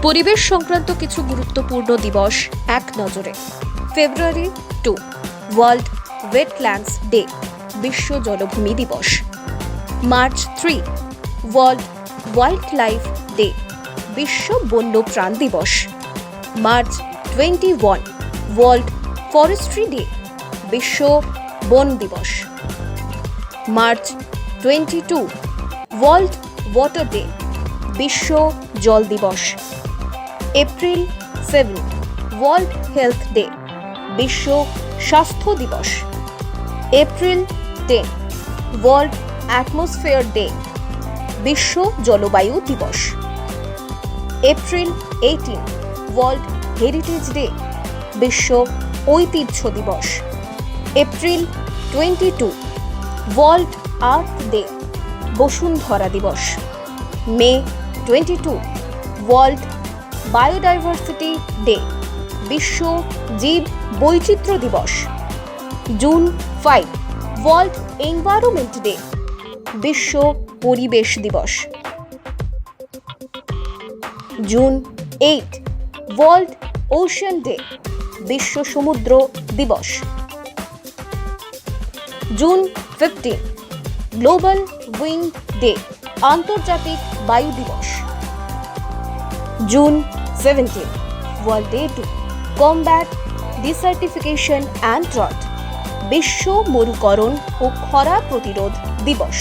পরিবেশ সংক্রান্ত কিছু গুরুত্বপূর্ণ দিবস এক নজরে। ফেব্রুয়ারি 2 ওয়ার্ল্ড ওয়েটল্যান্ডস ডে, বিশ্ব জলভূমি দিবস। March 3 world wild life day, বিশ্ব বন্যপ্রাণ দিবস। মার্চ 21 ওয়ার্ল্ড ফরেস্ট্রি ডে, বিশ্ব বন দিবস। মার্চ 22 ওয়ার্ল্ড ওয়াটার ডে, বিশ্ব জল দিবস। এপ্রিল 7 ওয়ার্ল্ড হেলথ ডে, বিশ্ব স্বাস্থ্য দিবস। এপ্রিল 10 ওয়ার্ল্ড অ্যাটমসফিয়ার ডে, বিশ্ব জলবায়ু দিবস। এপ্রিল 18 ওয়ার্ল্ড হেরিটেজ ডে, বিশ্ব ঐতিহ্য দিবস। April 22 world earth day, Bashundhara দিবস। মে 22 ওয়ার্ল্ড বায়োডাইভার্সিটি ডে, বিশ্ব জীব বৈচিত্র্য দিবস। জুন 5 ওয়ার্ল্ড এনভায়রনমেন্ট ডে, বিশ্ব পরিবেশ দিবস। জুন 8 ওয়ার্ল্ড ওশান ডে, বিশ্ব সমুদ্র দিবস। জুন 15 গ্লোবাল উইন্ড ডে, আন্তর্জাতিক বায়ু দিবস। June 17 world day to combat ডিসার্টিফিকেশন and drought, বিশ্ব মরুকরণ ও খরা প্রতিরোধ দিবস।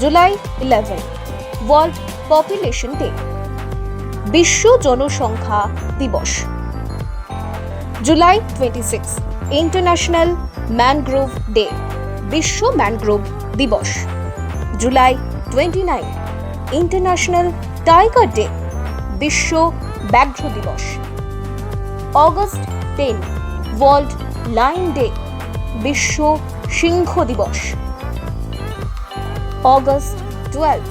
জুলাই 11 ওয়ার্ল্ড পপুলেশন ডে, বিশ্ব জনসংখ্যা দিবস। জুলাই 26 ইন্টারন্যাশনাল ম্যানগ্রোভ ডে, বিশ্ব ম্যানগ্রোভ দিবস। জুলাই 29 ইন্টারন্যাশনাল টাইগার ডে, বিশ্ব ব্যাঘ্র দিবস। অগস্ট 10 ওয়ার্ল্ড লায়ন ডে, বিশ্ব সিংহ দিবস। অগস্ট 12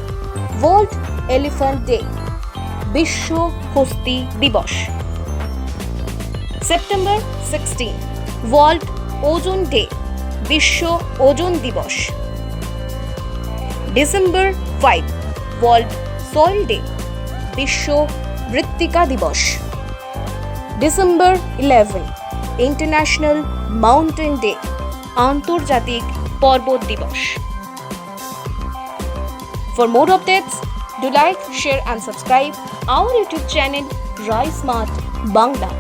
ওয়ার্ল্ড এলিফ্যান্ট ডে, বিশ্ব হস্তি দিবস। সেপ্টেম্বর 16 ওয়ার্ল্ড ওজোন ডে, বিশ্ব ওজোন দিবস। ডিসেম্বর 5 ওয়ার্ল্ড সয়েল ডে, বিশ্ব মৃত্তিকা দিবস। ডিসেম্বর 11 ইন্টারন্যাশনাল মাউন্টেন ডে, আন্তর্জাতিক পর্বত দিবস। For more updates, do like, share and subscribe our YouTube channel Rise Smart Bangla.